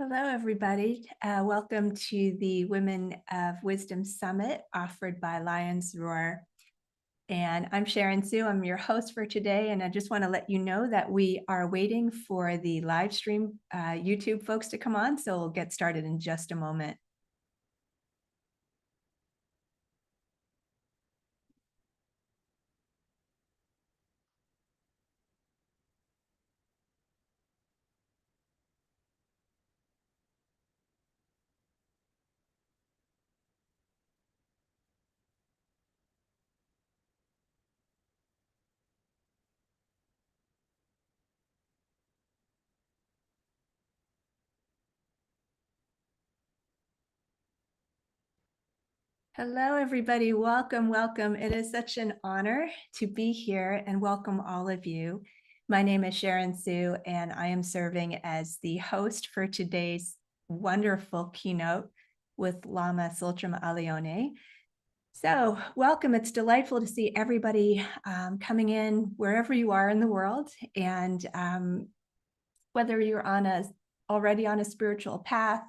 Hello, everybody. Welcome to the Women of Wisdom Summit offered by Lions Roar. And I'm Sharon Suh. I'm your host for today. And I just want to let you know that we are waiting for the live stream YouTube folks to come on. So we'll get started in just a moment. Hello, everybody. Welcome, welcome. It is such an honor to be here and welcome all of you. My name is Sharon Suh, and I am serving as the host for today's wonderful keynote with Lama Tsultrim Allione. So welcome. It's delightful to see everybody coming in wherever you are in the world. And whether you're already on a spiritual path,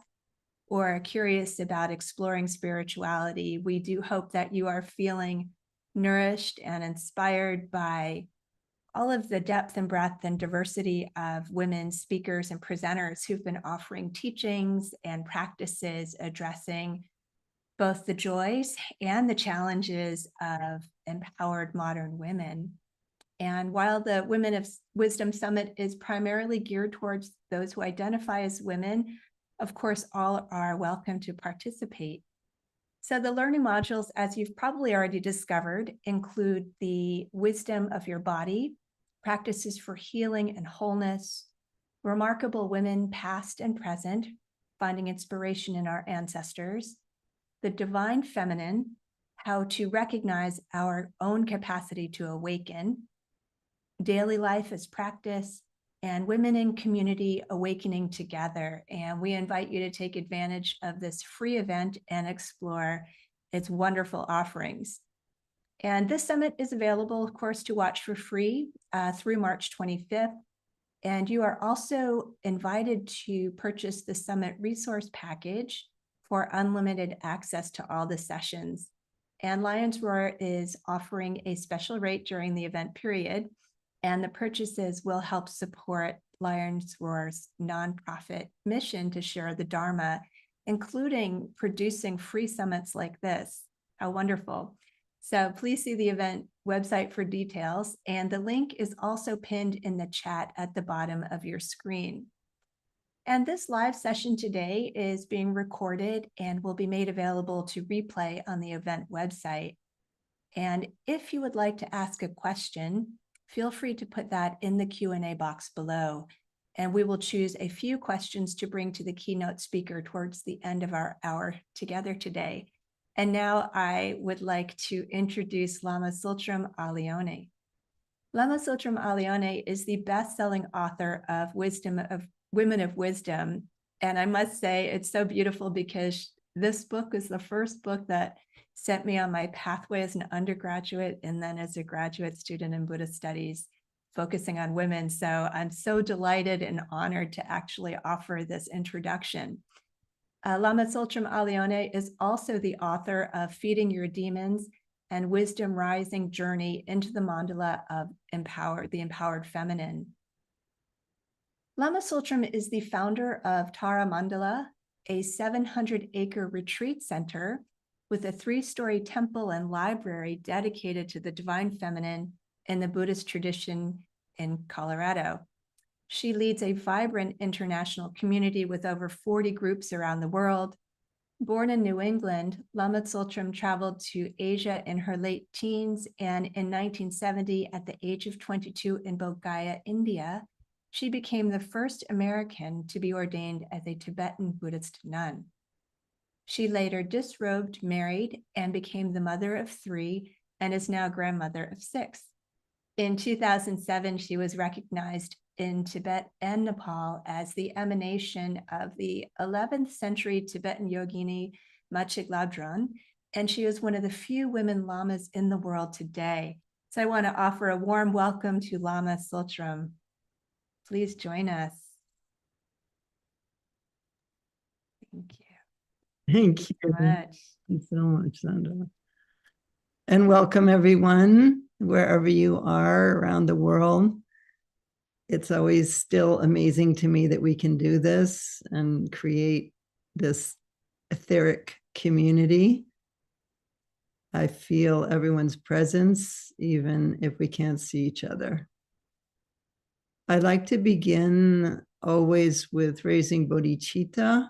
or curious about exploring spirituality, we do hope that you are feeling nourished and inspired by all of the depth and breadth and diversity of women speakers and presenters who've been offering teachings and practices addressing both the joys and the challenges of empowered modern women. And while the Women of Wisdom Summit is primarily geared towards those who identify as women, of course, all are welcome to participate. So the learning modules, as you've probably already discovered, include the wisdom of your body, practices for healing and wholeness, remarkable women past and present, finding inspiration in our ancestors, the divine feminine, how to recognize our own capacity to awaken, daily life as practice, and women in community awakening together. And we invite you to take advantage of this free event and explore its wonderful offerings. And this summit is available, of course, to watch for free through March 25th. And you are also invited to purchase the summit resource package for unlimited access to all the sessions. And Lions Roar is offering a special rate during the event period, and the purchases will help support Lions Roar's nonprofit mission to share the dharma, including producing free summits like this. How wonderful. So please see the event website for details, and the link is also pinned in the chat at the bottom of your screen. And this live session today is being recorded and will be made available to replay on the event website. And if you would like to ask a question, feel free to put that in the Q&A box below, and we will choose a few questions to bring to the keynote speaker towards the end of our hour together today. And now I would like to introduce Lama Tsultrim Allione. Lama Tsultrim Allione is the best-selling author of Women of Wisdom. And I must say, it's so beautiful because this book is the first book that set me on my pathway as an undergraduate and then as a graduate student in Buddhist studies, focusing on women. So I'm so delighted and honored to actually offer this introduction. Lama Tsultrim Allione is also the author of Feeding Your Demons and Wisdom Rising Journey into the Mandala of the Empowered Feminine. Lama Tsultrim is the founder of Tara Mandala, a 700-acre retreat center with a 3-story temple and library dedicated to the divine feminine in the Buddhist tradition in Colorado. She leads a vibrant international community with over 40 groups around the world. Born in New England, Lama Tsultrim traveled to Asia in her late teens, and in 1970, at the age of 22 in Bodh Gaya, India, she became the first American to be ordained as a Tibetan Buddhist nun. She later disrobed, married, and became the mother of 3 and is now grandmother of 6. In 2007, she was recognized in Tibet and Nepal as the emanation of the 11th century Tibetan yogini Machig Labdron, and she is one of the few women lamas in the world today. So I want to offer a warm welcome to Lama Tsultrim. Please join us. Thank you. Thank you. So much. Thank you so much, Sandra. And welcome everyone, wherever you are around the world. It's always still amazing to me that we can do this and create this etheric community. I feel everyone's presence, even if we can't see each other. I like to begin always with raising bodhicitta.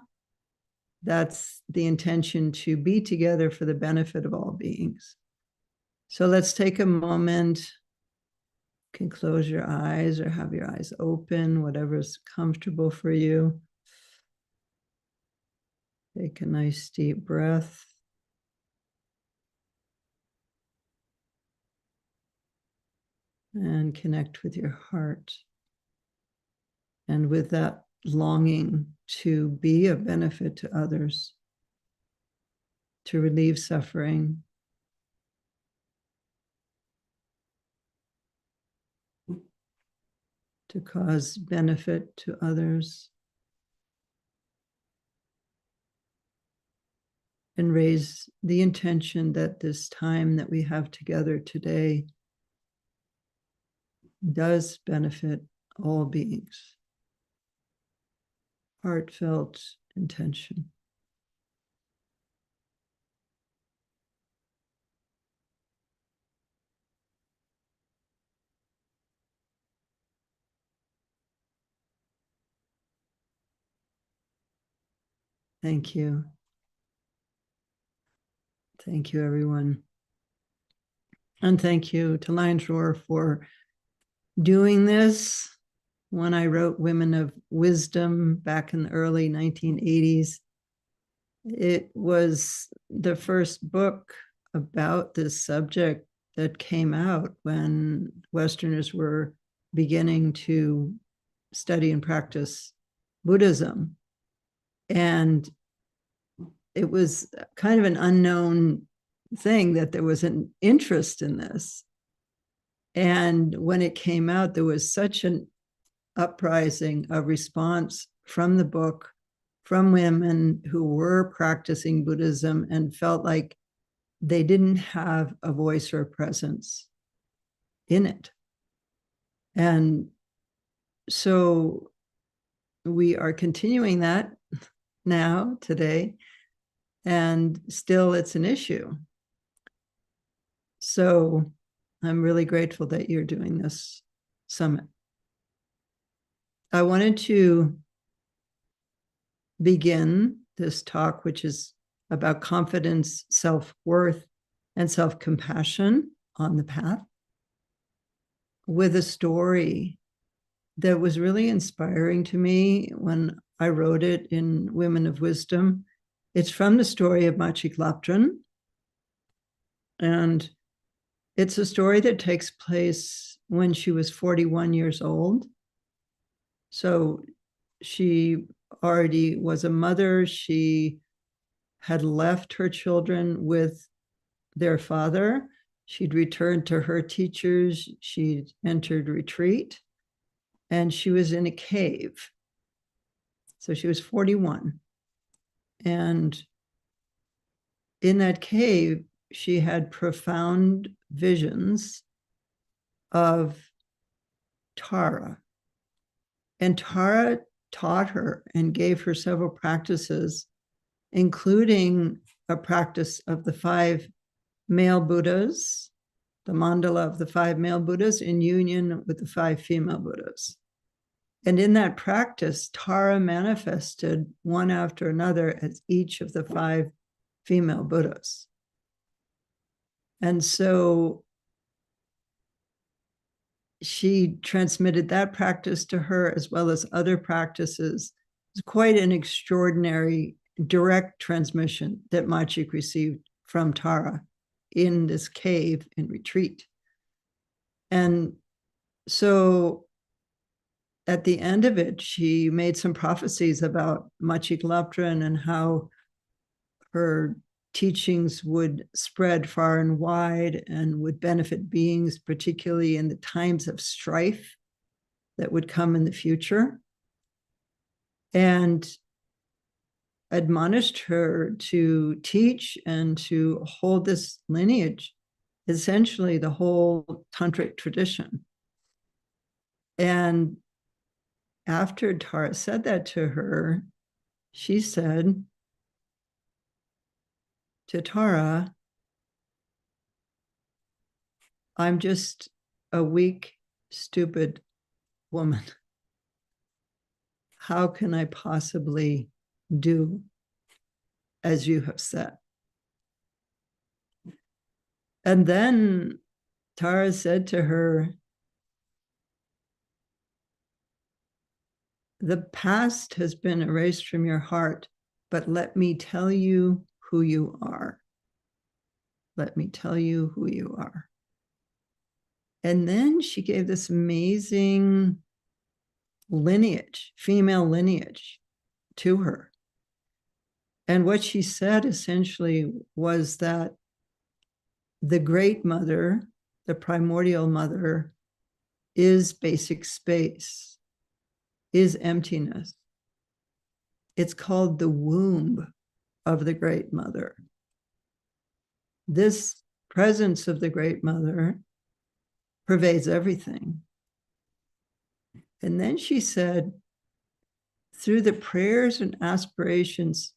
That's the intention, to be together for the benefit of all beings. So let's take a moment. You can close your eyes or have your eyes open, whatever's comfortable for you. Take a nice deep breath. And connect with your heart. And with that longing to be of benefit to others, to relieve suffering, to cause benefit to others, and raise the intention that this time that we have together today does benefit all beings. Heartfelt intention. Thank you. Thank you, everyone. And thank you to Lions Roar for doing this. When I wrote Women of Wisdom back in the early 1980s, it was the first book about this subject that came out when Westerners were beginning to study and practice Buddhism. And it was kind of an unknown thing that there was an interest in this. And when it came out, there was such an uprising of response from the book, from women who were practicing Buddhism and felt like they didn't have a voice or a presence in it. And so we are continuing that now, today, and still it's an issue. So I'm really grateful that you're doing this summit. I wanted to begin this talk, which is about confidence, self-worth, and self-compassion on the path, with a story that was really inspiring to me when I wrote it in Women of Wisdom. It's from the story of Machi Laptran, and it's a story that takes place when she was 41 years old. So she already was a mother. She had left her children with their father. She'd returned to her teachers. She'd entered retreat, and she was in a cave. So she was 41. And in that cave, she had profound visions of Tara. And Tara taught her and gave her several practices, including a practice of the 5 male Buddhas, the mandala of the 5 male Buddhas in union with the 5 female Buddhas. And in that practice, Tara manifested one after another as each of the 5 female Buddhas. And so she transmitted that practice to her as well as other practices. It's quite an extraordinary direct transmission that Machik received from Tara in this cave in retreat. And so at the end of it, she made some prophecies about Machik Laptran and how her teachings would spread far and wide and would benefit beings, particularly in the times of strife that would come in the future. And admonished her to teach and to hold this lineage, essentially the whole tantric tradition. And after Tara said that to her, she said to Tara, I'm just a weak, stupid woman. How can I possibly do as you have said? And then Tara said to her, the past has been erased from your heart, but let me tell you who you are. Let me tell you who you are. And then she gave this amazing lineage, female lineage to her. And what she said essentially was that the great mother, the primordial mother, is basic space, is emptiness. It's called the womb of the great mother. This presence of the great mother pervades everything. And then she said, through the prayers and aspirations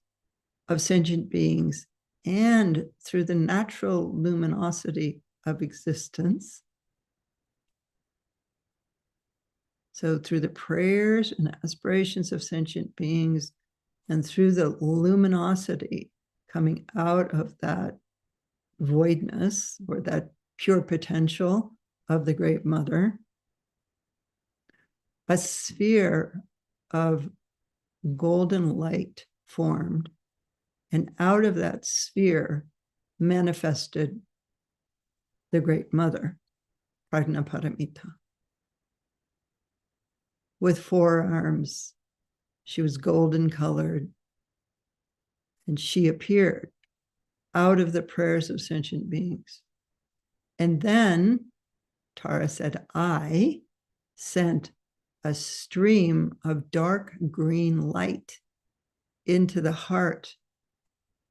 of sentient beings and through the natural luminosity of existence, so through the prayers and aspirations of sentient beings and through the luminosity coming out of that voidness or that pure potential of the great mother, a sphere of golden light formed, and out of that sphere manifested the great mother, Prajnaparamita. With 4 arms, she was golden colored, and she appeared out of the prayers of sentient beings. And then Tara said, I sent a stream of dark green light into the heart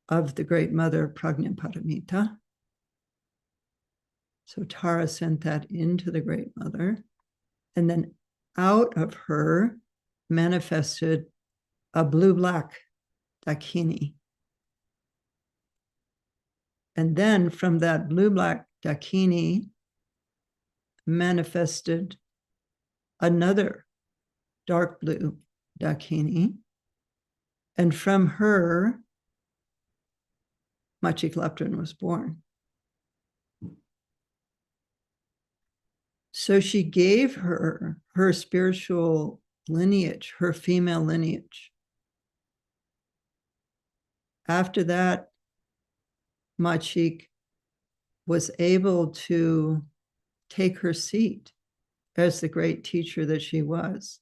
of the great mother Prajnaparamita. So Tara sent that into the great mother, and then out of her manifested a blue-black Dakini. And then from that blue-black Dakini manifested another dark blue Dakini. And from her, Machikleptrin was born. So she gave her spiritual lineage, her female lineage. After that, Machik was able to take her seat as the great teacher that she was.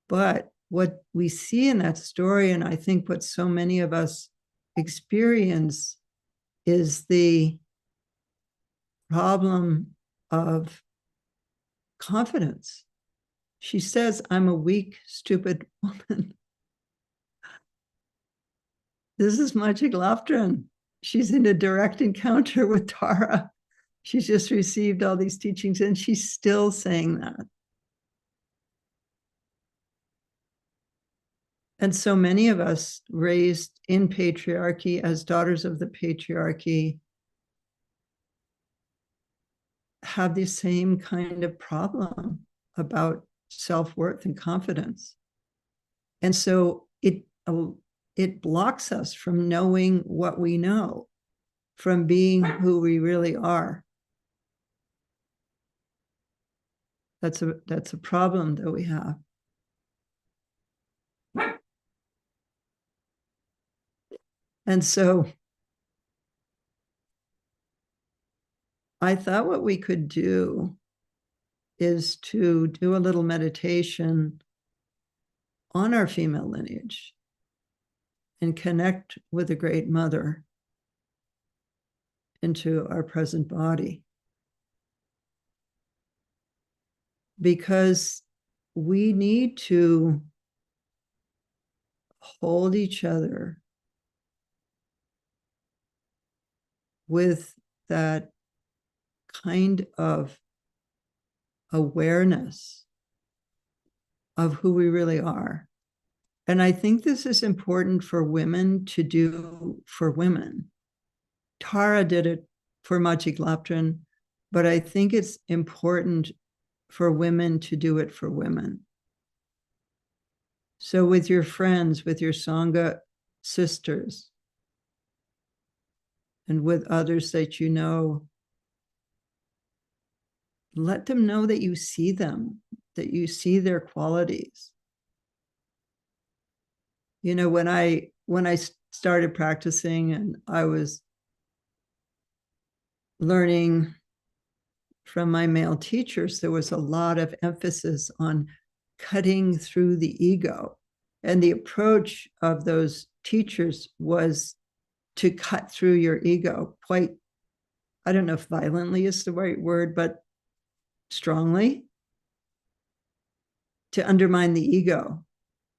But what we see in that story, and I think what so many of us experience, is the problem of confidence. She says, I'm a weak, stupid woman. This is Machikleptrin. She's in a direct encounter with Tara. She's just received all these teachings, and she's still saying that. And so many of us raised in patriarchy as daughters of the patriarchy have the same kind of problem about self-worth and confidence. And so it blocks us from knowing what we know, from being who we really are. That's a problem that we have. And so I thought what we could do is to do a little meditation on our female lineage and connect with the Great Mother into our present body. Because we need to hold each other with that kind of awareness of who we really are. And I think this is important for women to do for women. Tara did it for Maciej Laptrin, but I think it's important for women to do it for women. So with your friends, with your Sangha sisters, and with others that you know, let them know that you see them, that you see their qualities. You know, when I started practicing and I was learning from my male teachers, there was a lot of emphasis on cutting through the ego. And the approach of those teachers was to cut through your ego quite, I don't know if violently is the right word, but strongly, to undermine the ego.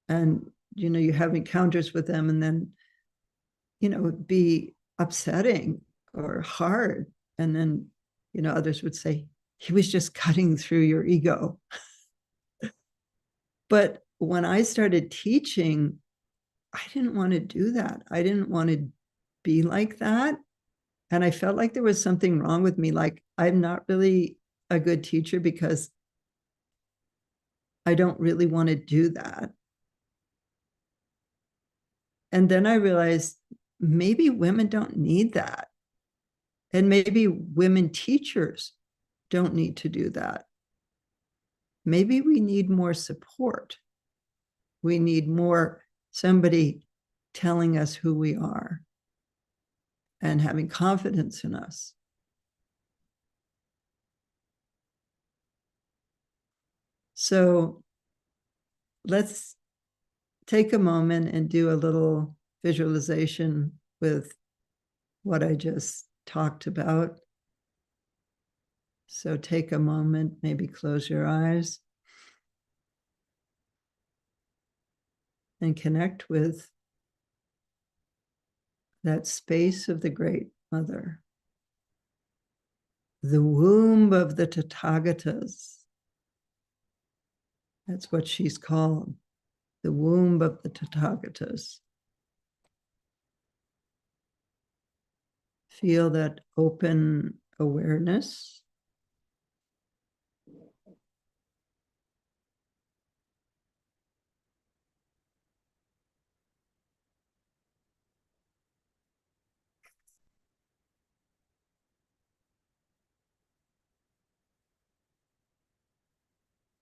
And, you know, you have encounters with them and then, you know, it'd be upsetting or hard. And then, you know, others would say, he was just cutting through your ego. But when I started teaching, I didn't want to do that. I didn't want to be like that. And I felt like there was something wrong with me. Like, I'm not really a good teacher because I don't really want to do that. And then I realized maybe women don't need that. And maybe women teachers don't need to do that. Maybe we need more support. We need more somebody telling us who we are and having confidence in us. So let's take a moment and do a little visualization with what I just talked about. So take a moment, maybe close your eyes and connect with that space of the Great Mother, the womb of the Tathagatas. That's what she's called, the womb of the Tathagatas. Feel that open awareness.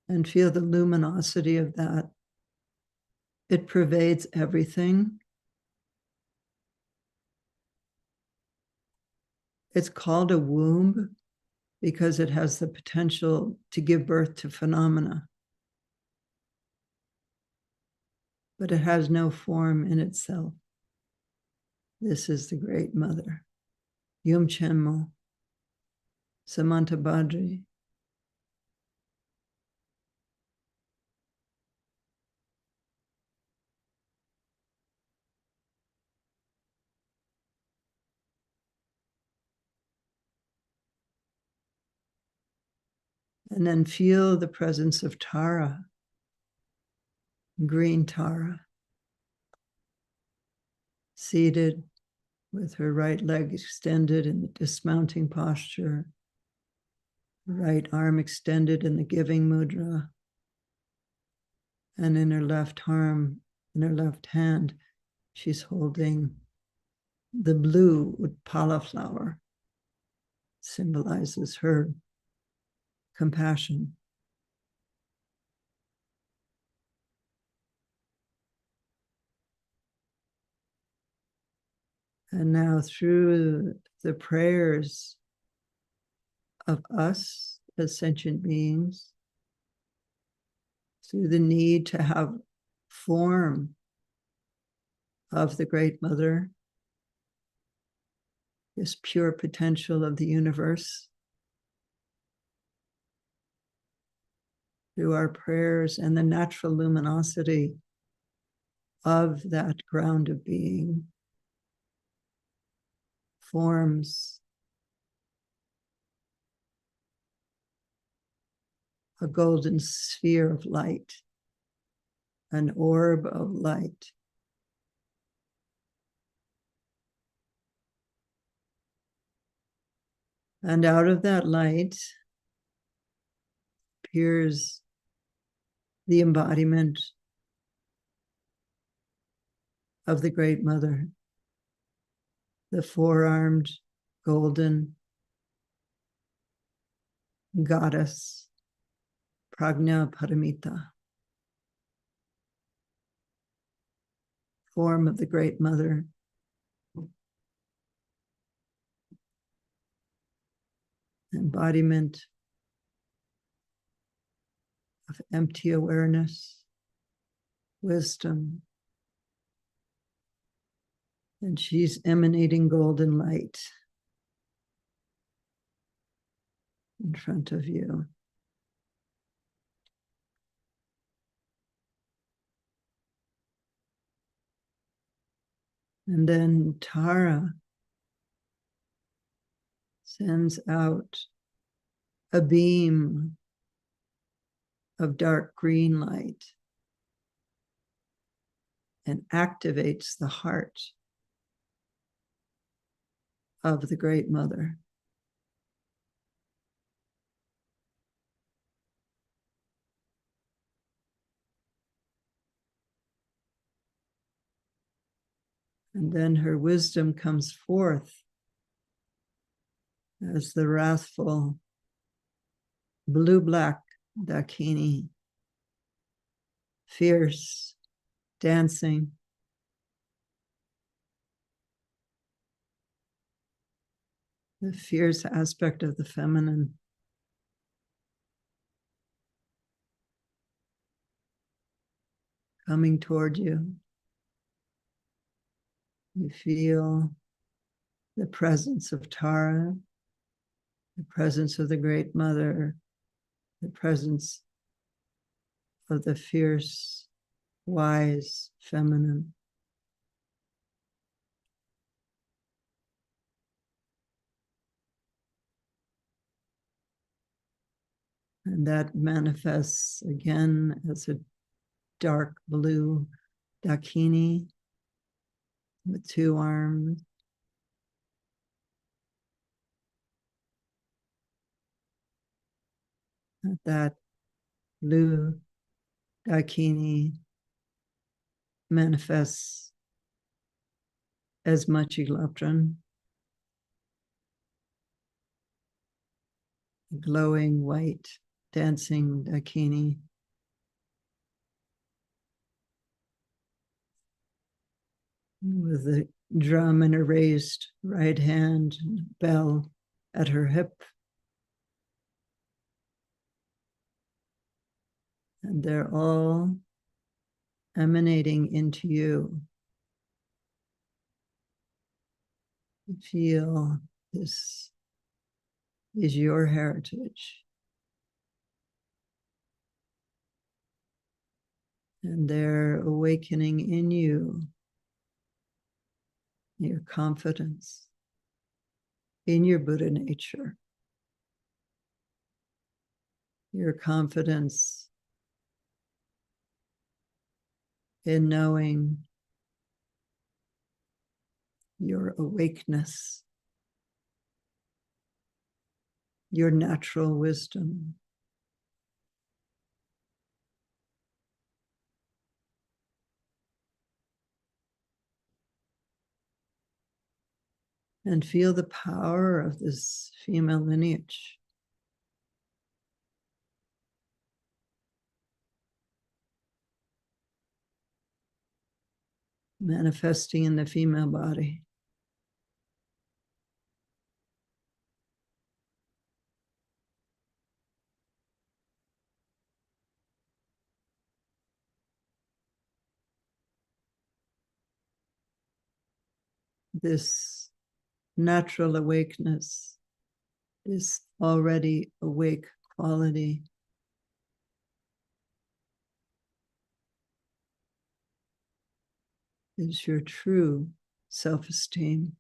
And feel the luminosity of that. It pervades everything. It's called a womb because it has the potential to give birth to phenomena. But it has no form in itself. This is the Great Mother. Yum Chenmo, Samanta Badri. And then feel the presence of Tara, green Tara, seated with her right leg extended in the dismounting posture, right arm extended in the giving mudra, and in her left arm, in her left hand, she's holding the blue Utpala flower, symbolizes her compassion. And now through the prayers of us as sentient beings, through the need to have form of the Great Mother, this pure potential of the universe, through our prayers and the natural luminosity of that ground of being forms a golden sphere of light, an orb of light. And out of that light appears the embodiment of the Great Mother, the four-armed golden goddess, Prajna Paramita, form of the Great Mother, embodiment of empty awareness, wisdom, and she's emanating golden light in front of you. And then Tara sends out a beam of dark green light and activates the heart of the Great Mother. And then her wisdom comes forth as the wrathful blue-black Dakini, fierce, dancing, the fierce aspect of the feminine. Coming toward you. You feel the presence of Tara, the presence of the Great Mother, the presence of the fierce, wise feminine. And that manifests again as a dark blue Dakini with two arms. That blue Dakini manifests as much electron, glowing white dancing Dakini. With the drum in a raised right hand, bell at her hip. And they're all emanating into you. You feel this is your heritage. And they're awakening in you your confidence in your Buddha nature, your confidence in knowing your awakeness, your natural wisdom. And feel the power of this female lineage. Manifesting in the female body. This natural awakeness, this already awake quality, is your true self-esteem.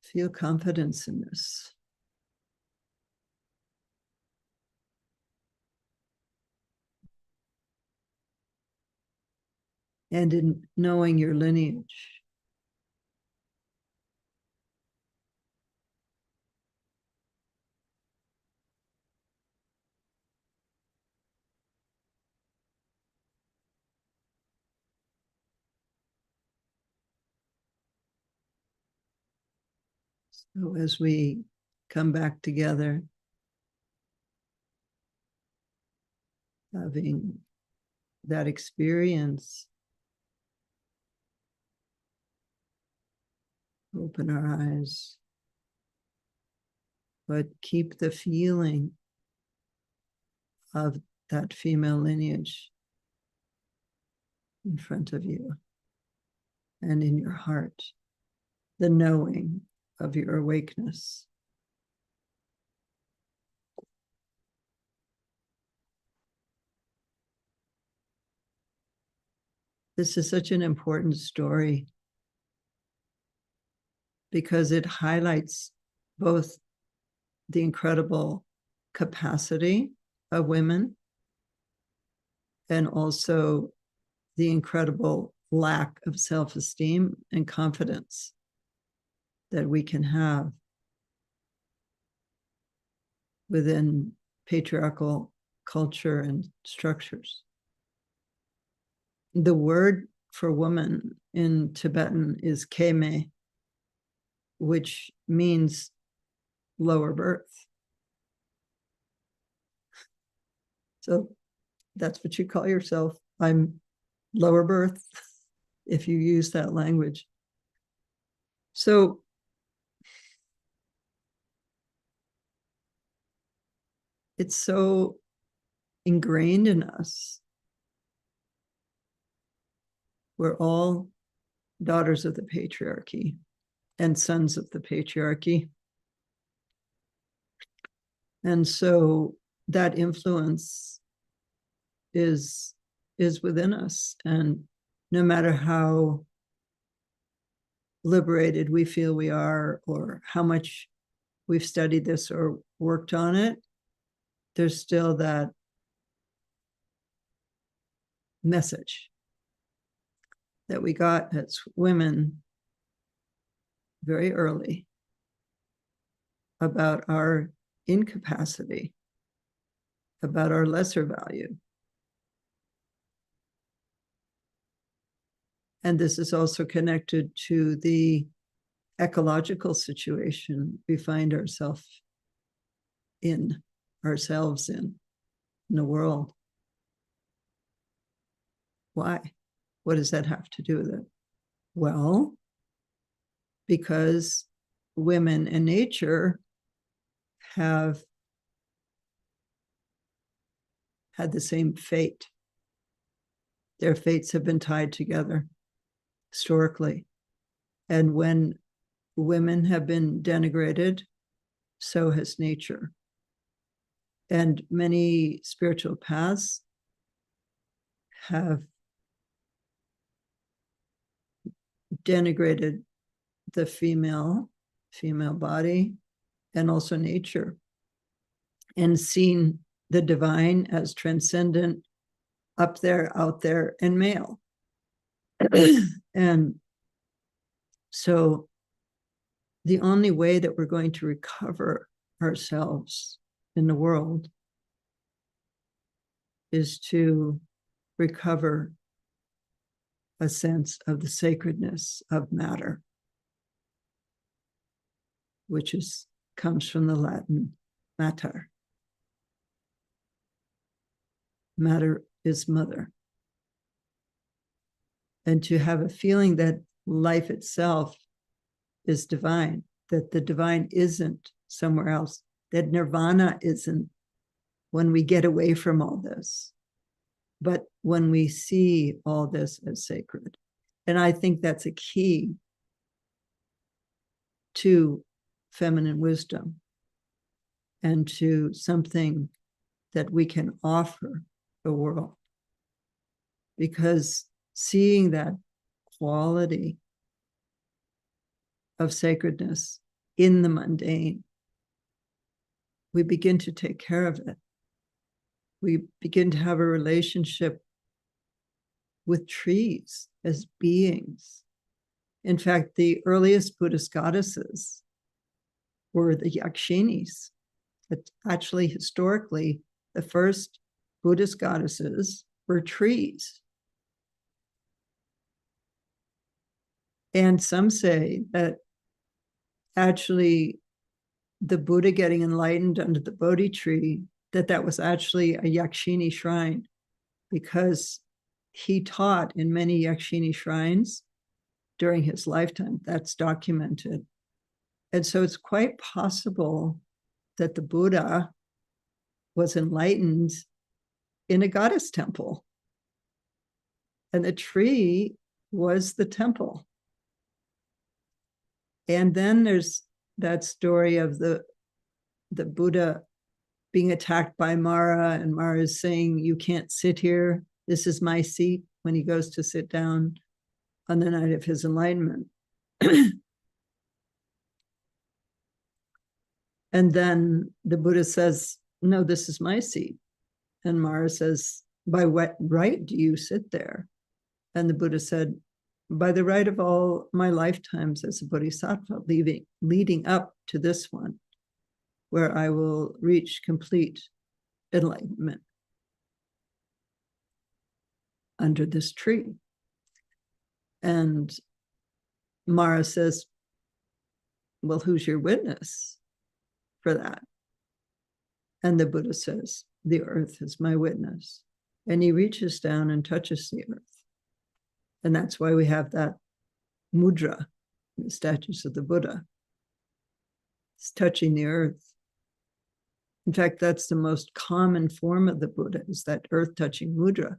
Feel confidence in this. And in knowing your lineage. So as we come back together, having that experience, open our eyes, but keep the feeling of that female lineage in front of you and in your heart, the knowing of your awakeness. This is such an important story because it highlights both the incredible capacity of women and also the incredible lack of self-esteem and confidence that we can have within patriarchal culture and structures. The word for woman in Tibetan is keme, which means lower birth. So that's what you call yourself. I'm lower birth, if you use that language. So it's so ingrained in us. We're all daughters of the patriarchy and sons of the patriarchy. And so that influence is within us. And no matter how liberated we feel we are, or how much we've studied this or worked on it, there's still that message that we got as women very early about our incapacity, about our lesser value. And this is also connected to the ecological situation we find ourselves in the world. Why? What does that have to do with it? Well, because women and nature have had the same fate. Their fates have been tied together historically. And when women have been denigrated, so has nature. And many spiritual paths have denigrated the female body and also nature, and seen the divine as transcendent, up there, out there, and male. And so the only way that we're going to recover ourselves in the world is to recover a sense of the sacredness of matter, which comes from the Latin mater. Matter is mother. And to have a feeling that life itself is divine, that the divine isn't somewhere else, that nirvana isn't when we get away from all this, but when we see all this as sacred. And I think that's a key to feminine wisdom and to something that we can offer the world. Because seeing that quality of sacredness in the mundane, we begin to take care of it. We begin to have a relationship with trees as beings. In fact, the earliest Buddhist goddesses were the Yakshinis. That actually, historically, the first Buddhist goddesses were trees. And some say that actually the Buddha getting enlightened under the Bodhi tree, that was actually a Yakshini shrine, because he taught in many Yakshini shrines during his lifetime. That's documented. And so it's quite possible that the Buddha was enlightened in a goddess temple. And the tree was the temple. And then there's that story of the Buddha being attacked by Mara, and Mara is saying, "You can't sit here. This is my seat," when he goes to sit down on the night of his enlightenment. And then the Buddha says, "No, this is my seat." And Mara says, "By what right do you sit there?" And the Buddha said, "By the right of all my lifetimes as a bodhisattva, leading up to this one, where I will reach complete enlightenment under this tree." And Mara says, "Well, who's your witness for that?" And the Buddha says, "The earth is my witness." And he reaches down and touches the earth. And that's why we have that mudra, the statues of the Buddha. It's touching the earth. In fact, that's the most common form of the Buddha, is that earth-touching mudra.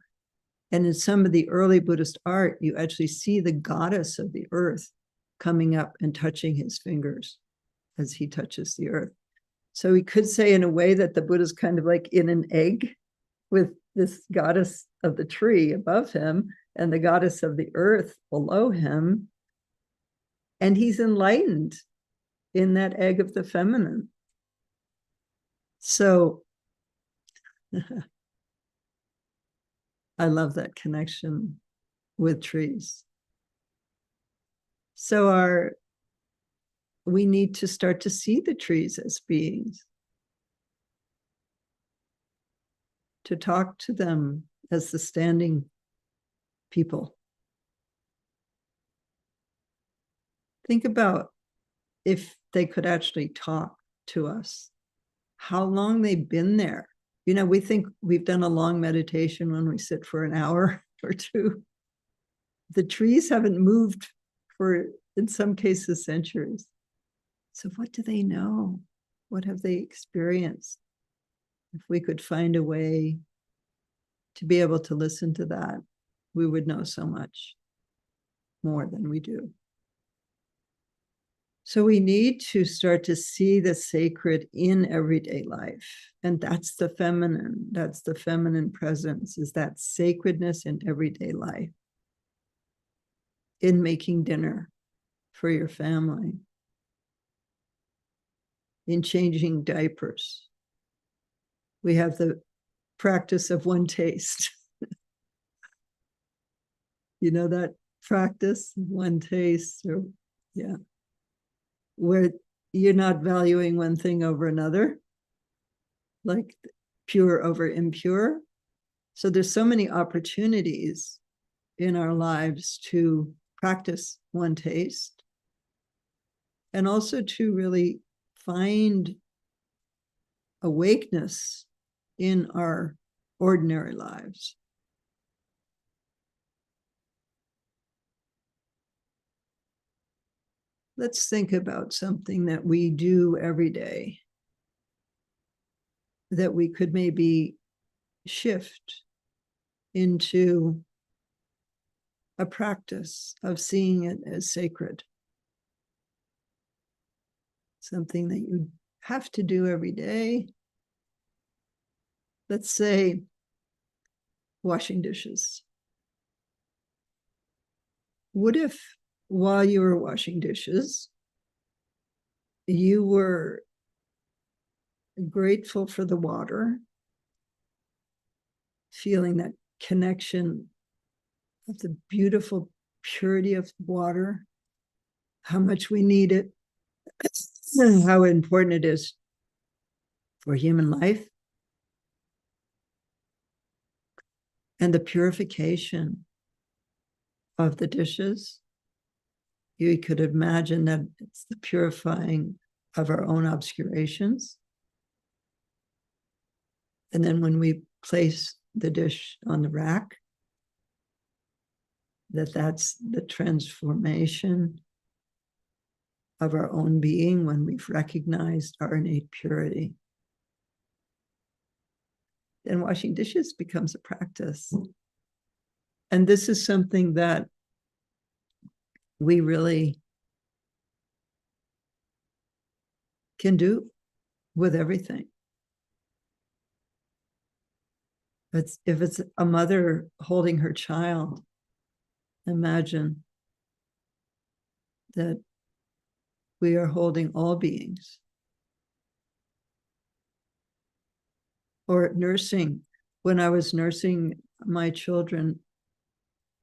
And in some of the early Buddhist art, you actually see the goddess of the earth coming up and touching his fingers as he touches the earth. So we could say in a way that the Buddha's kind of like in an egg with this goddess of the tree above him and the goddess of the earth below him. And he's enlightened in that egg of the feminine. So I love that connection with trees. So we need to start to see the trees as beings, to talk to them as the standing people. Think about if they could actually talk to us, how long they've been there. You know, we think we've done a long meditation when we sit for an hour or two. The trees haven't moved for, in some cases, centuries. So what do they know? What have they experienced? If we could find a way to be able to listen to that, we would know so much more than we do. So we need to start to see the sacred in everyday life. And that's the feminine. That's the feminine presence, is that sacredness in everyday life. In making dinner for your family. In changing diapers. We have the practice of one taste. You know that practice, one taste, or yeah, where you're not valuing one thing over another, like pure over impure. So there's so many opportunities in our lives to practice one taste, and also to really find awakeness in our ordinary lives. Let's think about something that we do every day that we could maybe shift into a practice of seeing it as sacred. something that you have to do every day. Let's say washing dishes. What if while you were washing dishes, you were grateful for the water, feeling that connection of the beautiful purity of water, how much we need it, how important it is for human life, and the purification of the dishes. You could imagine that it's the purifying of our own obscurations. And then when we place the dish on the rack, that's the transformation of our own being when we've recognized our innate purity. Then washing dishes becomes a practice. And this is something that we really can do with everything. If it's a mother holding her child, imagine that we are holding all beings. Or nursing. When I was nursing my children,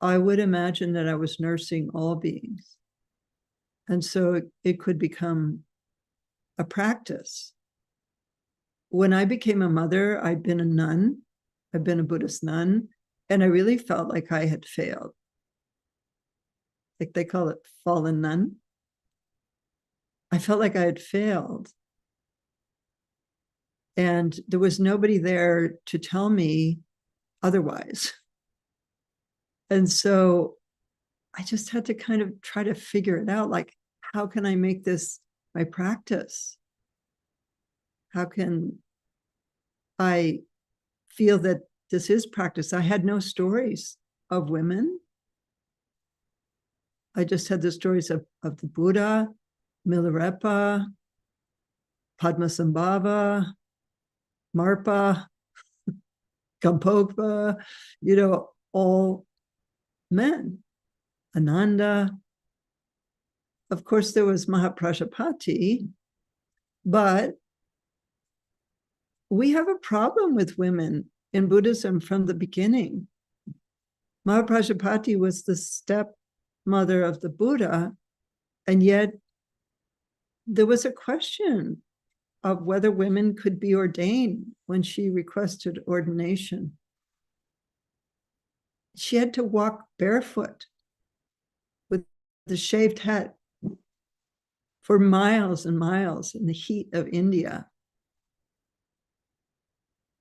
I would imagine that I was nursing all beings. And so it could become a practice. When I became a mother, I'd been a nun. I've been a Buddhist nun, and I really felt like I had failed. Like they call it fallen nun. I felt like I had failed. And there was nobody there to tell me otherwise. And so I just had to kind of try to figure it out. Like, how can I make this my practice? How can I feel that this is practice? I had no stories of women. I just had the stories of the Buddha, Milarepa, Padmasambhava, Marpa, Gampopa, all men. Ananda. Of course, there was Mahaprajapati, but we have a problem with women in Buddhism from the beginning. Mahaprajapati was the stepmother of the Buddha, and yet there was a question of whether women could be ordained when she requested ordination. She had to walk barefoot with the shaved head for miles and miles in the heat of India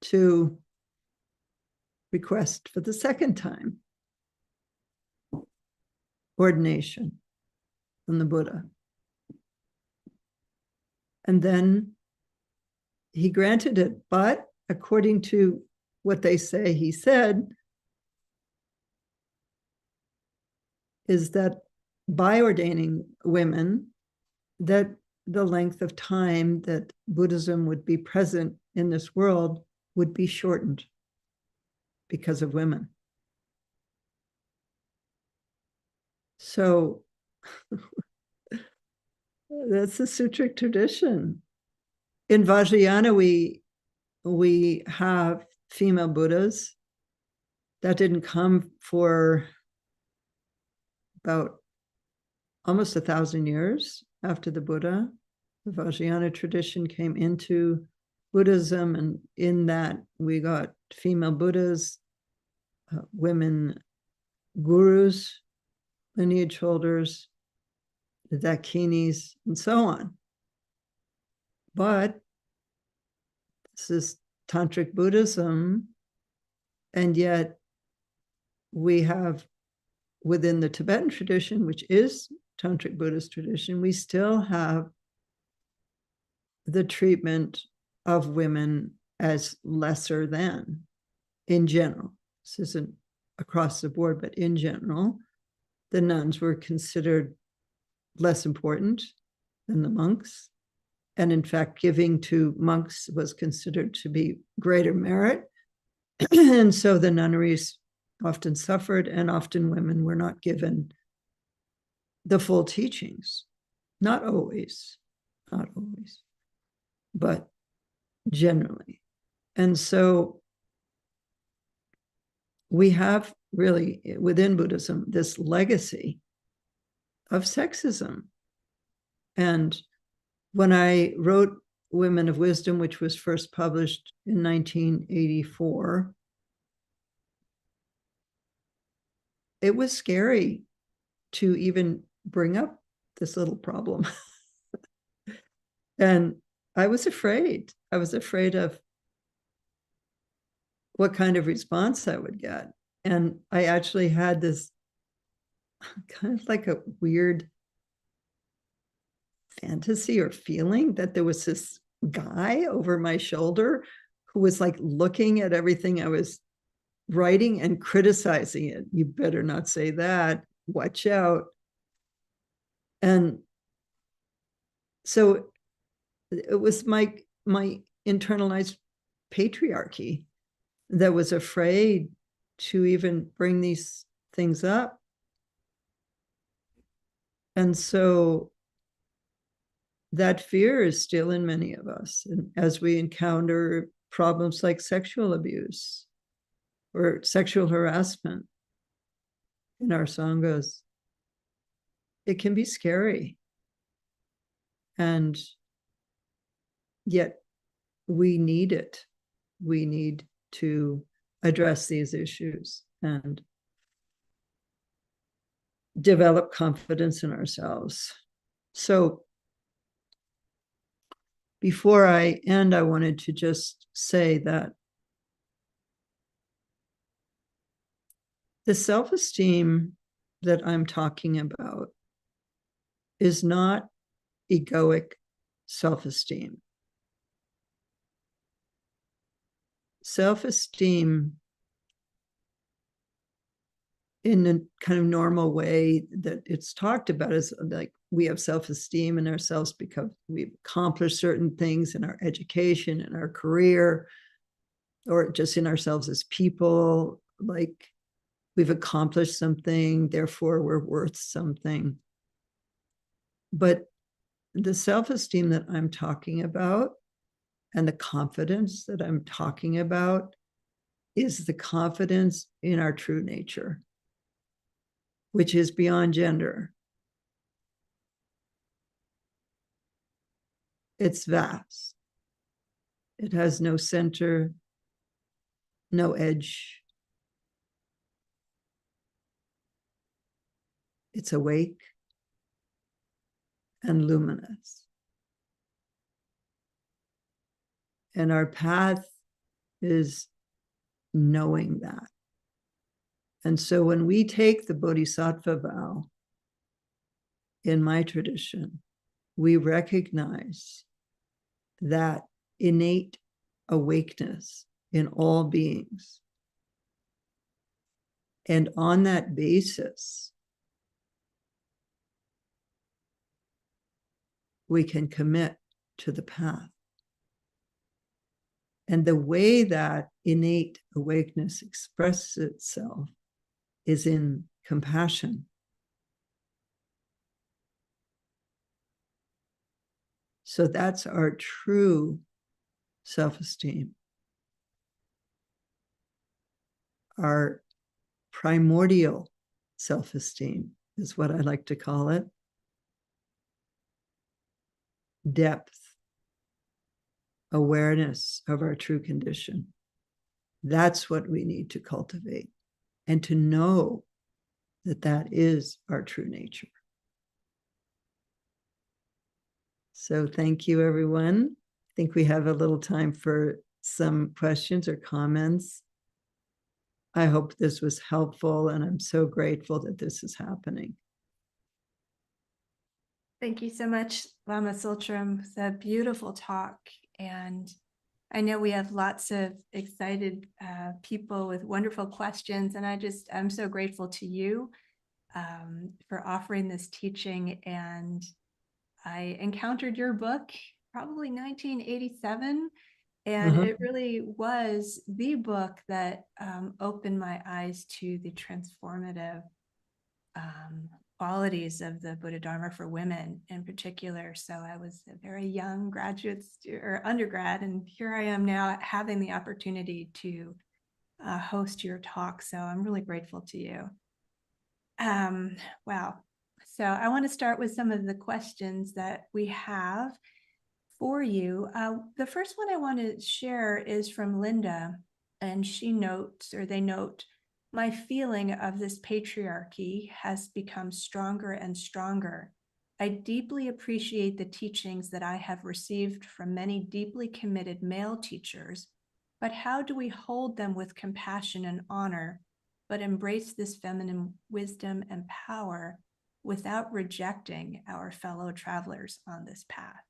to request for the second time ordination from the Buddha. And then he granted it, but according to what they say he said, is that by ordaining women, that the length of time that Buddhism would be present in this world would be shortened because of women. So that's the Sutric tradition. In Vajrayana, we have female Buddhas. That didn't come for about almost 1,000 years after the Buddha. The Vajrayana tradition came into Buddhism, and in that we got female Buddhas, women gurus, lineage holders, the dakinis, and so on. But this is Tantric Buddhism, and yet we have within the Tibetan tradition, which is Tantric Buddhist tradition, we still have the treatment of women as lesser than in general. This isn't across the board, but in general, the nuns were considered less important than the monks. And in fact, giving to monks was considered to be greater merit. And so the nunneries often suffered, and often women were not given the full teachings. Not always, but generally. And so we have really within Buddhism this legacy of sexism. And when I wrote Women of Wisdom, which was first published in 1984, it was scary to even bring up this little problem. And I was afraid. I was afraid of what kind of response I would get. And I actually had this kind of like a weird fantasy or feeling that there was this guy over my shoulder who was like looking at everything I was writing and criticizing it. You better not say that. Watch out. And so it was my internalized patriarchy that was afraid to even bring these things up. And so that fear is still in many of us. And as we encounter problems like sexual abuse or sexual harassment in our sanghas, it can be scary. And yet we need it. We need to address these issues and develop confidence in ourselves. So before I end, I wanted to just say that the self-esteem that I'm talking about is not egoic self-esteem. Self-esteem in a kind of normal way that it's talked about is like we have self-esteem in ourselves because we've accomplished certain things in our education, in our career, or just in ourselves as people, like we've accomplished something, therefore we're worth something. But the self-esteem that I'm talking about and the confidence that I'm talking about is the confidence in our true nature, which is beyond gender. It's vast. It has no center, no edge. It's awake and luminous. And our path is knowing that. And so when we take the Bodhisattva vow, in my tradition, we recognize that innate awakeness in all beings. And on that basis, we can commit to the path. And the way that innate awakeness expresses itself is in compassion. So that's our true self-esteem. Our primordial self-esteem is what I like to call it. Depth, awareness of our true condition. That's what we need to cultivate and to know that that is our true nature. So thank you, everyone. I think we have a little time for some questions or comments. I hope this was helpful, and I'm so grateful that this is happening. Thank you so much, Lama Tsultrim. It's a beautiful talk. And I know we have lots of excited people with wonderful questions. And I'm so grateful to you for offering this teaching. And I encountered your book probably 1987. And it really was the book that opened my eyes to the transformative qualities of the Buddha Dharma for women in particular. So I was a very young graduate or undergrad, and here I am now having the opportunity to host your talk. So I'm really grateful to you. Wow. So I want to start with some of the questions that we have for you. The first one I want to share is from Linda, and they note, my feeling of this patriarchy has become stronger and stronger. I deeply appreciate the teachings that I have received from many deeply committed male teachers, but how do we hold them with compassion and honor, but embrace this feminine wisdom and power without rejecting our fellow travelers on this path?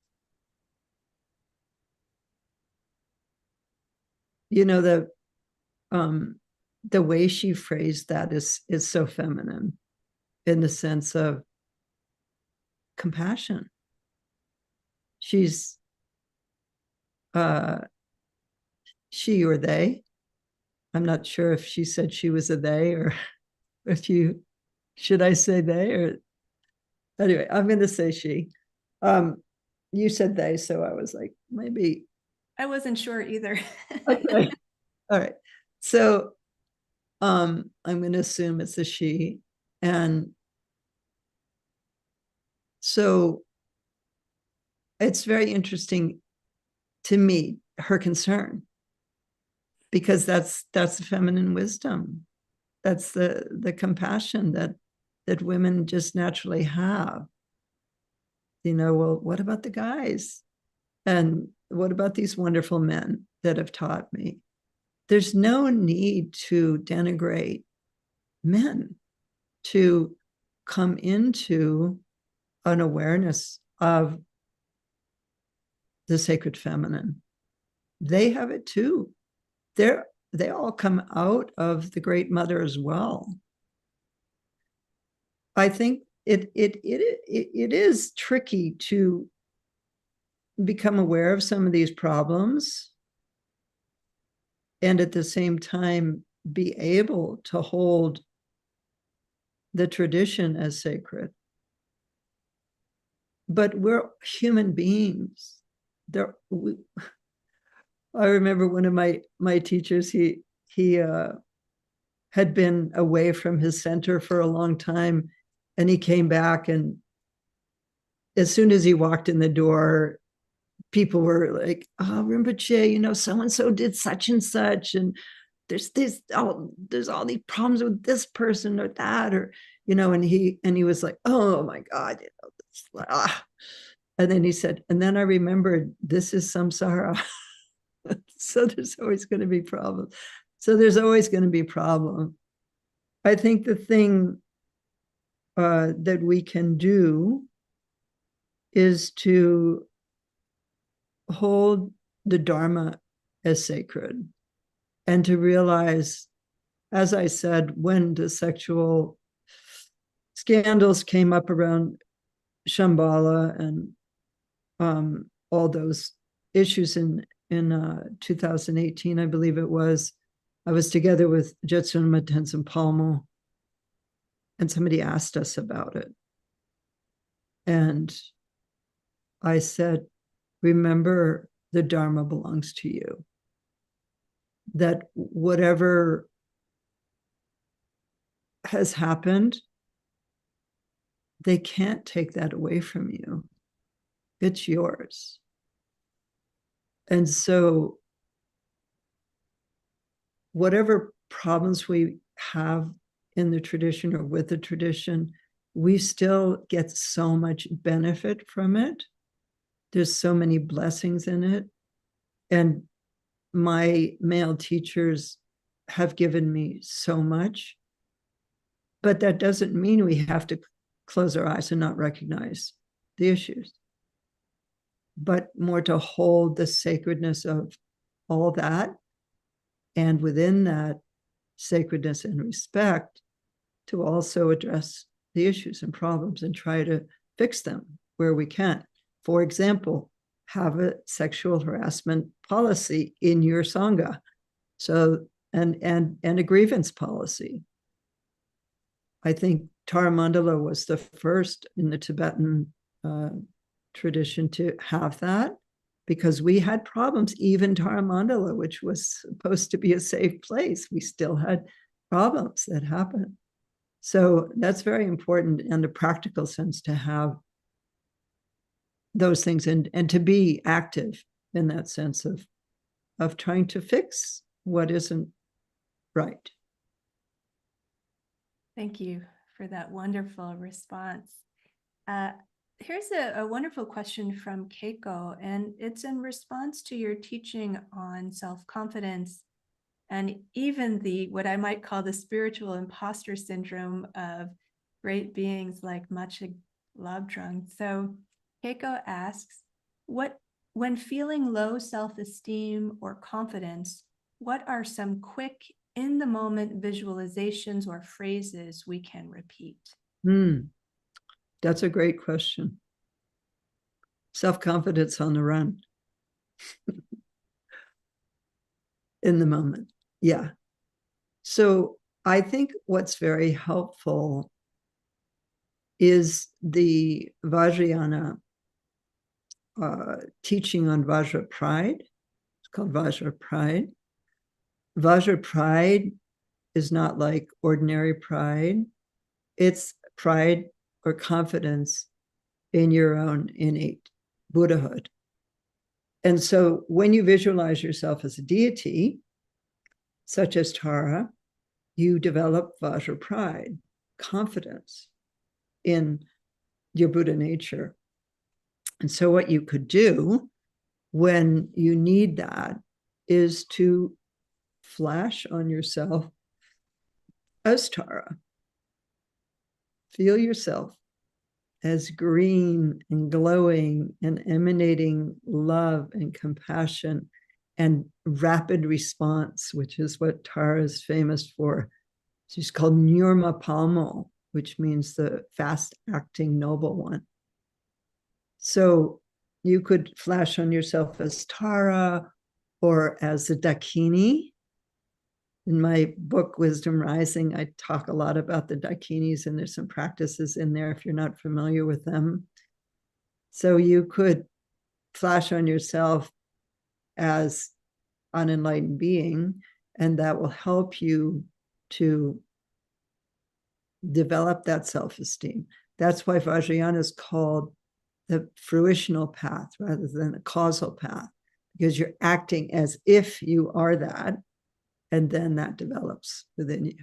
You know, the way she phrased that is so feminine, in the sense of compassion. She's she or they. I'm not sure if she said she was a they, or if should I say they, or anyway, I'm going to say she. You said they, so I was like, maybe. I wasn't sure either. Okay. All right. So I'm going to assume it's a she. And so it's very interesting to me, her concern, because that's the feminine wisdom. That's the compassion that women just naturally have. You know, well, what about the guys? And what about these wonderful men that have taught me? There's no need to denigrate men, to come into an awareness of the sacred feminine. They have it too. They all come out of the Great Mother as well. I think it is tricky to become aware of some of these problems and at the same time be able to hold the tradition as sacred. But we're human beings. I remember one of my teachers, he had been away from his center for a long time, and he came back, and as soon as he walked in the door, people were like, oh, Rinpoche, you know, so-and-so did such and such, and there's all these problems with this person or that, or, you know, and he was like, oh my God, you know, this, and then he said, and then I remembered, this is samsara. So there's always going to be problems. So there's always going to be problem. I think the thing that we can do is to hold the Dharma as sacred, and to realize, as I said, when the sexual scandals came up around Shambhala and all those issues in 2018, I believe it was, I was together with Jetsun Matenson Palmo, and somebody asked us about it. And I said, remember, the Dharma belongs to you. That whatever has happened, they can't take that away from you. It's yours. And so whatever problems we have in the tradition or with the tradition, we still get so much benefit from it. There's so many blessings in it. And my male teachers have given me so much. But that doesn't mean we have to close our eyes and not recognize the issues, but more to hold the sacredness of all that, and within that sacredness and respect, to also address the issues and problems and try to fix them where we can. For example, have a sexual harassment policy in your Sangha. So, and a grievance policy. I think Tara Mandala was the first in the Tibetan tradition to have that, because we had problems. Even Tara Mandala, which was supposed to be a safe place, we still had problems that happened. So that's very important in the practical sense, to have those things and to be active in that sense of trying to fix what isn't right. Thank you for that wonderful response. Here's a wonderful question from Keiko, and it's in response to your teaching on self-confidence and even the, what I might call the spiritual imposter syndrome of great beings like Macha Labdrang. So Keiko asks, when feeling low self-esteem or confidence, what are some quick in the moment visualizations or phrases we can repeat? That's a great question. Self-confidence on the run. In the moment. Yeah. So I think what's very helpful is the Vajrayana teaching on Vajra pride. It's called Vajra pride. Vajra pride is not like ordinary pride. It's pride or confidence in your own innate Buddhahood. And so when you visualize yourself as a deity, such as Tara, you develop Vajra pride, confidence in your Buddha nature. And so what you could do when you need that is to flash on yourself as Tara. Feel yourself as green and glowing and emanating love and compassion and rapid response, which is what Tara is famous for. She's called Nyurma Palmo, which means the fast-acting noble one. So you could flash on yourself as Tara or as a Dakini. In my book, Wisdom Rising, I talk a lot about the Dakinis, and there's some practices in there if you're not familiar with them. So you could flash on yourself as an enlightened being, and that will help you to develop that self-esteem. That's why Vajrayana is called the fruitional path rather than the causal path, because you're acting as if you are that, and then that develops within you.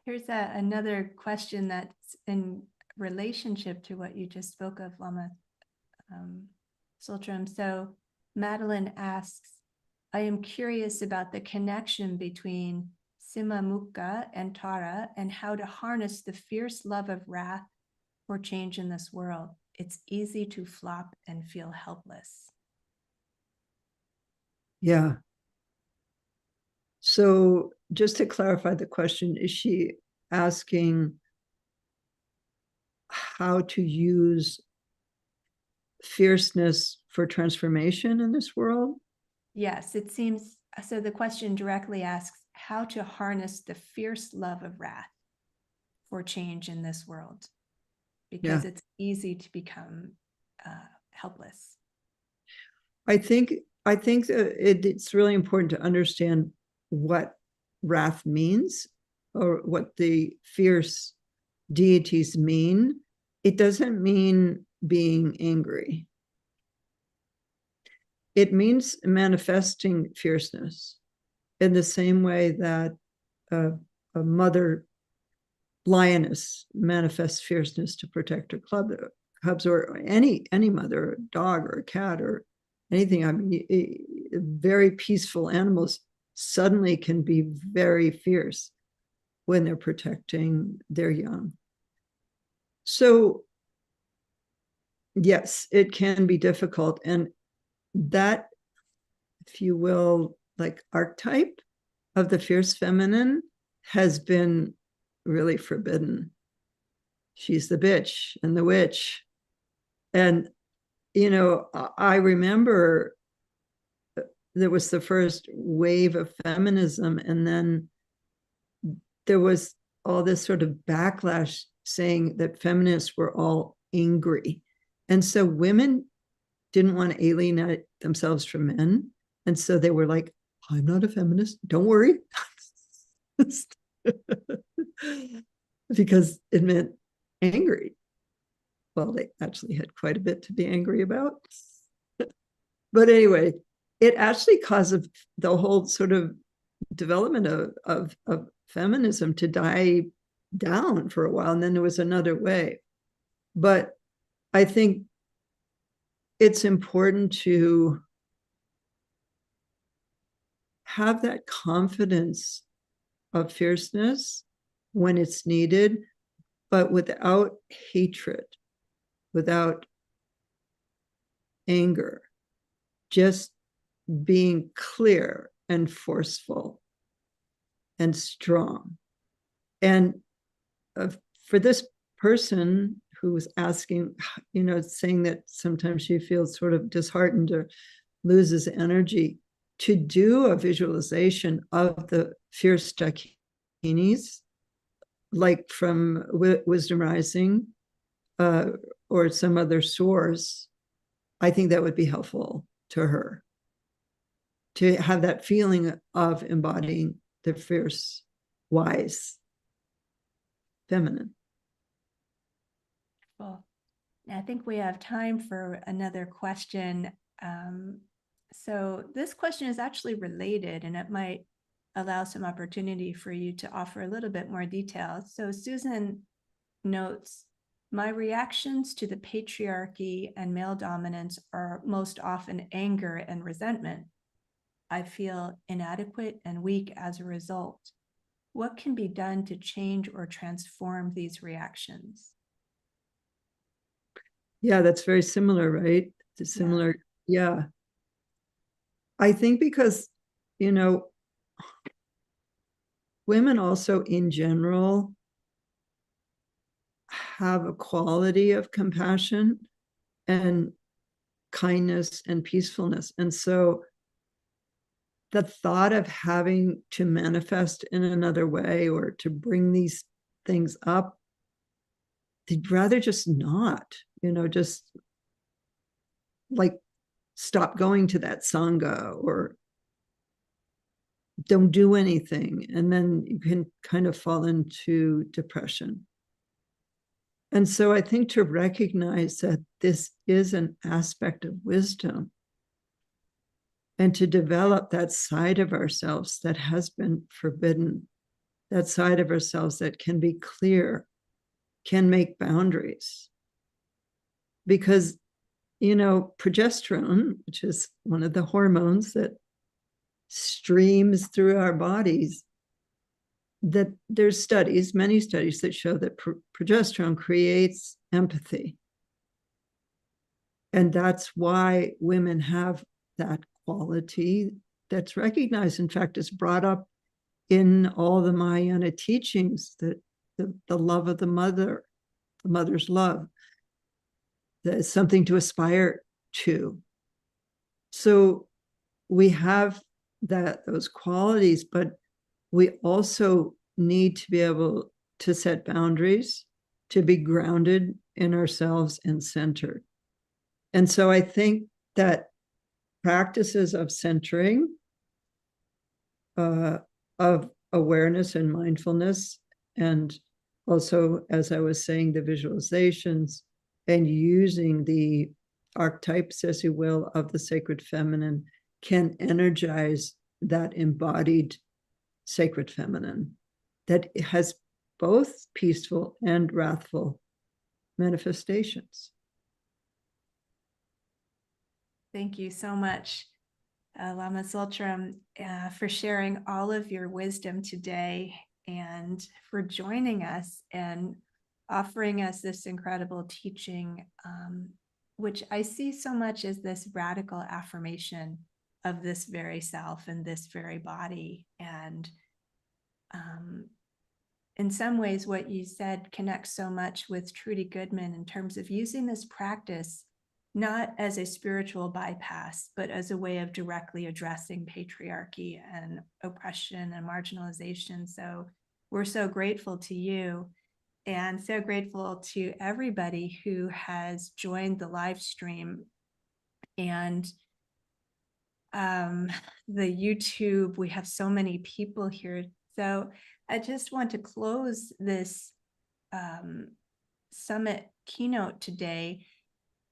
Here's another question that's in relationship to what you just spoke of, Lama Tsultrim. So Madeline asks, I am curious about the connection between Sima Mukha and Tara and how to harness the fierce love of wrath for change in this world. It's easy to flop and feel helpless. Yeah. So just to clarify the question, is she asking how to use fierceness for transformation in this world? Yes, it seems so. The question directly asks how to harness the fierce love of wrath for change in this world, because it's easy to become helpless. I think it's really important to understand what wrath means, or what the fierce deities mean. It doesn't mean being angry. It means manifesting fierceness in the same way that a mother lioness manifests fierceness to protect her cubs, or any mother, a dog or a cat or anything. I mean, very peaceful animals suddenly can be very fierce when they're protecting their young. So yes, it can be difficult. And that, if you will, like archetype of the fierce feminine has been really forbidden. She's the bitch and the witch. And, you know, I remember there was the first wave of feminism, and then there was all this sort of backlash saying that feminists were all angry. And so women didn't want to alienate themselves from men. And so they were like, I'm not a feminist, don't worry. Because it meant angry. Well, they actually had quite a bit to be angry about. But anyway, it actually caused the whole sort of development of feminism to die down for a while. And then there was another way. But I think it's important to have that confidence of fierceness when it's needed, but without hatred, without anger, just being clear and forceful and strong. And for this person who was asking, you know, saying that sometimes she feels sort of disheartened or loses energy, to do a visualization of the fierce dakinis, like from Wisdom Rising or some other source, I think that would be helpful to her, to have that feeling of embodying the fierce, wise, feminine. Well, I think we have time for another question. So this question is actually related, and it might allow some opportunity for you to offer a little bit more detail. So Susan notes, my reactions to the patriarchy and male dominance are most often anger and resentment. I feel inadequate and weak as a result. What can be done to change or transform these reactions? Yeah, that's very similar, right? It's similar. Yeah. I think because, you know, women also in general have a quality of compassion and kindness and peacefulness. And so the thought of having to manifest in another way or to bring these things up, they'd rather just not, you know, just like stop going to that sangha or don't do anything. And then you can kind of fall into depression. And so I think to recognize that this is an aspect of wisdom and to develop that side of ourselves that has been forbidden, that side of ourselves that can be clear, can make boundaries. Because, you know, progesterone, which is one of the hormones that streams through our bodies, that there's studies, many studies that show that progesterone creates empathy. And that's why women have that quality that's recognized. In fact, it's brought up in all the Mahayana teachings, that the love of the mother's love, that is something to aspire to. So we have those qualities, but we also need to be able to set boundaries, to be grounded in ourselves and centered. And so I think that practices of centering, of awareness and mindfulness, and also, as I was saying, the visualizations and using the archetypes, as you will, of the sacred feminine can energize that embodied sacred feminine that has both peaceful and wrathful manifestations. Thank you so much, Lama Tsultrim, for sharing all of your wisdom today and for joining us and offering us this incredible teaching, which I see so much as this radical affirmation of this very self and this very body. And in some ways, what you said connects so much with Trudy Goodman in terms of using this practice not as a spiritual bypass, but as a way of directly addressing patriarchy and oppression and marginalization. So we're so grateful to you and so grateful to everybody who has joined the live stream and the YouTube. We have so many people here. So I just want to close this summit keynote today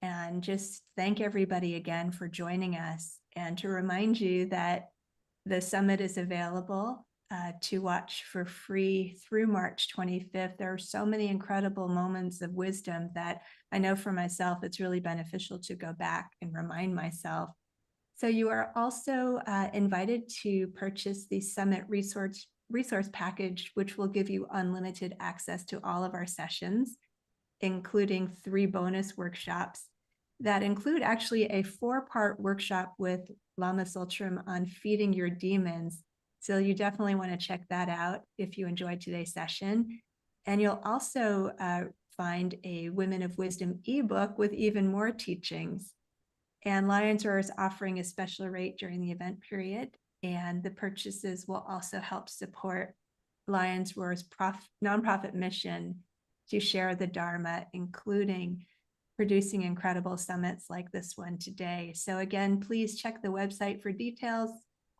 and just thank everybody again for joining us and to remind you that the summit is available to watch for free through March 25th. There are so many incredible moments of wisdom that I know for myself, it's really beneficial to go back and remind myself. So you are also invited to purchase the summit resource package, which will give you unlimited access to all of our sessions, including 3 bonus workshops that include actually a 4-part workshop with Lama Tsultrim on feeding your demons. So you definitely want to check that out if you enjoyed today's session. And you'll also find a Women of Wisdom ebook with even more teachings. And Lions Roar is offering a special rate during the event period. And the purchases will also help support Lions Roar's nonprofit mission to share the Dharma, including producing incredible summits like this one today. So again, please check the website for details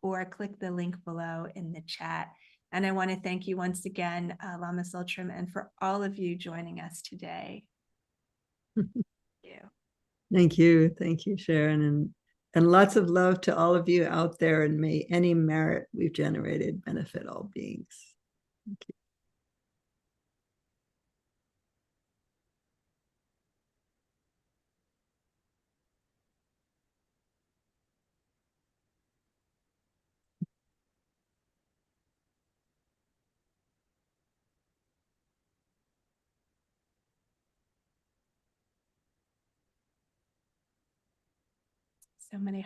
or click the link below in the chat. And I want to thank you once again, Lama Tsultrim, and for all of you joining us today. Thank you. Thank you, Sharon, and lots of love to all of you out there, and may any merit we've generated benefit all beings. Thank you. So many